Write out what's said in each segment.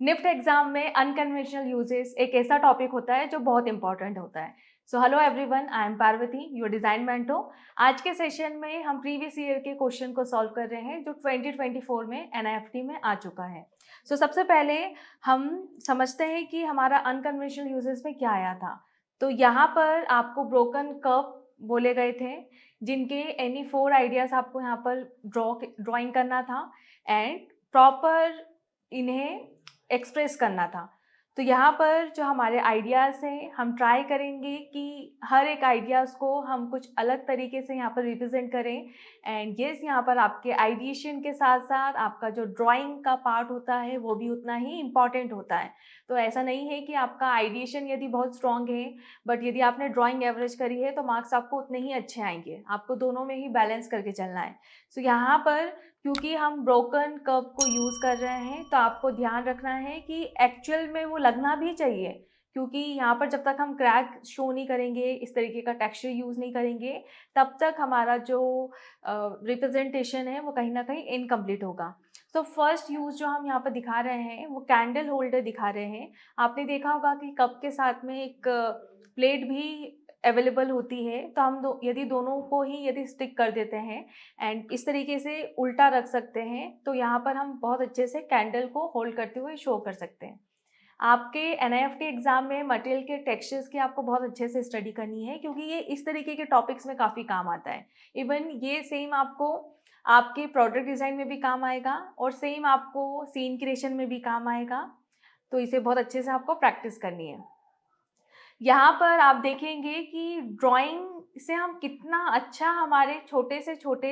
NIFT exam में unconventional uses एक ऐसा टॉपिक होता है जो बहुत इंपॉर्टेंट होता है। So hello everyone, I am Parvati, your design mentor. आज के सेशन में हम प्रीवियस ईयर के क्वेश्चन को सॉल्व कर रहे हैं जो 2024 में एनआईएफटी में आ चुका है। सबसे पहले हम समझते हैं कि हमारा अनकन्वेंशनल यूजेस में क्या आया था। तो यहाँ पर आपको ब्रोकन कर्व बोले गए थे, जिनके एनी 4 आइडियाज आपको यहाँ पर ड्राइंग करना था एंड प्रॉपर इन्हें एक्सप्रेस करना था। तो यहाँ पर जो हमारे आइडियाज़ हैं, हम ट्राई करेंगे कि हर एक आइडियाज़ को हम कुछ अलग तरीके से यहाँ पर रिप्रेजेंट करें। एंड येस, यहाँ पर आपके आइडिएशन के साथ साथ आपका जो ड्राइंग का पार्ट होता है वो भी उतना ही इम्पॉर्टेंट होता है। तो ऐसा नहीं है कि आपका आइडिएशन यदि बहुत स्ट्रॉन्ग है बट यदि आपने ड्राइंग एवरेज करी है तो मार्क्स आपको उतने ही अच्छे आएंगे। आपको दोनों में ही बैलेंस करके चलना है। यहाँ पर क्योंकि हम ब्रोकन कर्व को यूज़ कर रहे हैं तो आपको ध्यान रखना है कि एक्चुअल में वो लगना भी चाहिए, क्योंकि यहाँ पर जब तक हम क्रैक शो नहीं करेंगे, इस तरीके का टेक्सचर यूज़ नहीं करेंगे, तब तक हमारा जो रिप्रेजेंटेशन है वो कहीं ना कहीं इनकम्प्लीट होगा। तो फर्स्ट यूज़ जो हम यहाँ पर दिखा रहे हैं वो कैंडल होल्डर दिखा रहे हैं। आपने देखा होगा कि कप के साथ में एक प्लेट भी अवेलेबल होती है, तो हम यदि दोनों को ही यदि स्टिक कर देते हैं एंड इस तरीके से उल्टा रख सकते हैं तो यहाँ पर हम बहुत अच्छे से कैंडल को होल्ड करते हुए शो कर सकते हैं। आपके एनआईएफटी एग्जाम में मटेरियल के टेक्सचर्स की आपको बहुत अच्छे से स्टडी करनी है, क्योंकि ये इस तरीके के टॉपिक्स में काफ़ी काम आता है। इवन ये सेम आपको आपके प्रोडक्ट डिज़ाइन में भी काम आएगा और सेम आपको सीन क्रिएशन में भी काम आएगा। तो इसे बहुत अच्छे से आपको प्रैक्टिस करनी है। यहाँ पर आप देखेंगे कि ड्राइंग से हम कितना अच्छा हमारे छोटे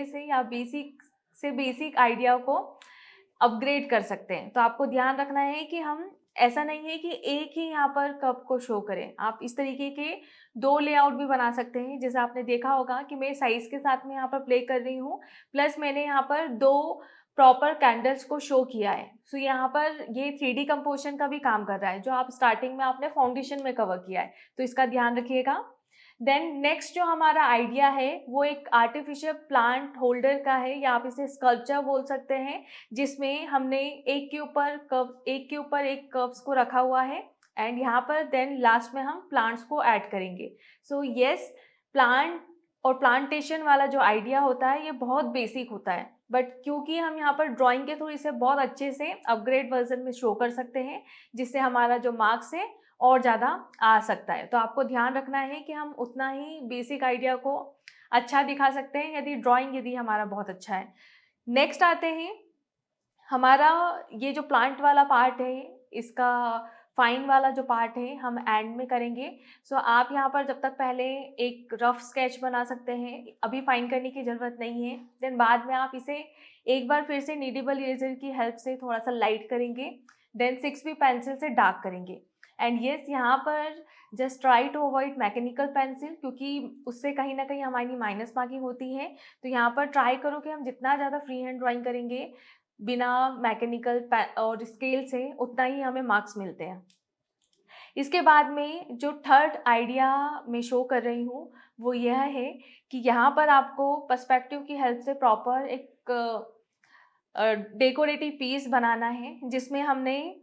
से या बेसिक आइडिया को अपग्रेड कर सकते हैं। तो आपको ध्यान रखना है कि हम ऐसा नहीं है कि एक ही यहाँ पर कप को शो करें। आप इस तरीके के 2 लेआउट भी बना सकते हैं। जैसे आपने देखा होगा कि मैं साइज के साथ में यहाँ पर प्ले कर रही हूँ, प्लस मैंने यहाँ पर 2 प्रॉपर कैंडल्स को शो किया है। यहाँ पर ये 3D कंपोजिशन का भी काम कर रहा है, जो आप स्टार्टिंग में आपने फाउंडेशन में कवर किया है, तो इसका ध्यान रखिएगा। देन नेक्स्ट जो हमारा आइडिया है वो एक आर्टिफिशियल प्लांट होल्डर का है, या आप इसे स्कल्पचर बोल सकते हैं, जिसमें हमने एक के ऊपर एक कर्व्स को रखा हुआ है एंड यहाँ पर देन लास्ट में हम प्लांट्स को ऐड करेंगे। यस, प्लांट और प्लांटेशन वाला जो आइडिया होता है ये बहुत बेसिक होता है, बट क्योंकि हम यहाँ पर ड्राइंग के थ्रू इसे बहुत अच्छे से अपग्रेड वर्जन में शो कर सकते हैं, जिससे हमारा जो मार्क्स है और ज़्यादा आ सकता है। तो आपको ध्यान रखना है कि हम उतना ही बेसिक आइडिया को अच्छा दिखा सकते हैं यदि हमारा बहुत अच्छा है। नेक्स्ट आते हैं, हमारा ये जो प्लांट वाला पार्ट है, इसका फाइन वाला जो पार्ट है हम एंड में करेंगे। आप यहाँ पर जब तक पहले एक रफ स्केच बना सकते हैं, अभी फाइन करने की ज़रूरत नहीं है। देन बाद में आप इसे एक बार फिर से नीडेबल इरेजर की हेल्प से थोड़ा सा लाइट करेंगे, देन 6B पेंसिल से डार्क करेंगे। एंड येस, यहाँ पर just try to avoid mechanical pencil, क्योंकि उससे कहीं ना कहीं हमारी माइनस मार्किंग होती है। तो यहाँ पर ट्राई करो कि हम जितना ज़्यादा फ्री हैंड ड्राइंग करेंगे बिना मैकेनिकल और स्केल से, उतना ही हमें मार्क्स मिलते हैं। इसके बाद में जो थर्ड आइडिया मैं शो कर रही हूँ वो यह है कि यहाँ पर आपको पर्सपेक्टिव की हेल्प से प्रॉपर एक डेकोरेटिव पीस बनाना है, जिसमें हमने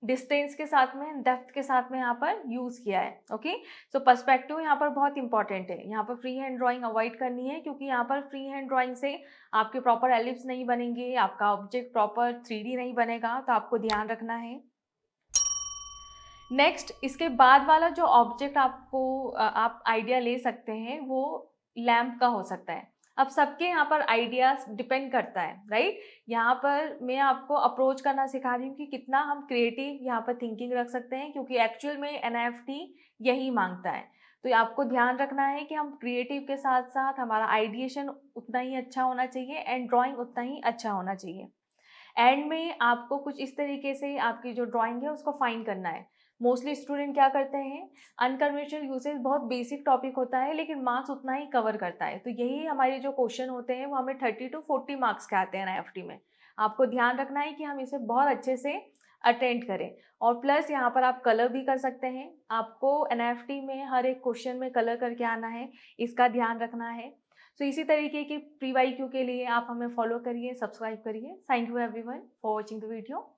डिस्टेंस के साथ में डेप्थ के साथ में यहाँ पर यूज़ किया है। ओके, पर्सपेक्टिव यहाँ पर बहुत इंपॉर्टेंट है। यहाँ पर फ्री हैंड ड्राइंग अवॉइड करनी है, क्योंकि यहाँ पर फ्री हैंड ड्राइंग से आपके प्रॉपर एलिप्स नहीं बनेंगे, आपका ऑब्जेक्ट प्रॉपर 3D नहीं बनेगा। तो आपको ध्यान रखना है। नेक्स्ट, इसके बाद वाला जो ऑब्जेक्ट आप आइडिया ले सकते हैं वो लैम्प का हो सकता है। अब सबके यहाँ पर आइडियाज डिपेंड करता है, राइट। यहाँ पर मैं आपको अप्रोच करना सिखा रही हूँ कि कितना हम क्रिएटिव यहाँ पर थिंकिंग रख सकते हैं, क्योंकि एक्चुअल में एनआईएफटी यही मांगता है। तो आपको ध्यान रखना है कि हम क्रिएटिव के साथ साथ हमारा आइडिएशन उतना ही अच्छा होना चाहिए एंड ड्राइंग उतना ही अच्छा होना चाहिए। एंड में आपको कुछ इस तरीके से आपकी जो ड्राइंग है उसको फाइन करना है। मोस्टली स्टूडेंट क्या करते हैं, अनकन्वेंशनल यूसेज बहुत बेसिक टॉपिक होता है लेकिन मार्क्स उतना ही कवर करता है। तो यही हमारे जो क्वेश्चन होते हैं वो हमें 30 to 40 मार्क्स के आते हैं एनआईएफटी में। आपको ध्यान रखना है कि हम इसे बहुत अच्छे से अटेंड करें। और प्लस यहाँ पर आप कलर भी कर सकते हैं। आपको एनआईएफटी में हर एक क्वेश्चन में कलर करके आना है, इसका ध्यान रखना है। इसी तरीके की प्री वाई क्यू के लिए आप हमें फॉलो करिए, सब्सक्राइब करिए। Thank you everyone for watching the video.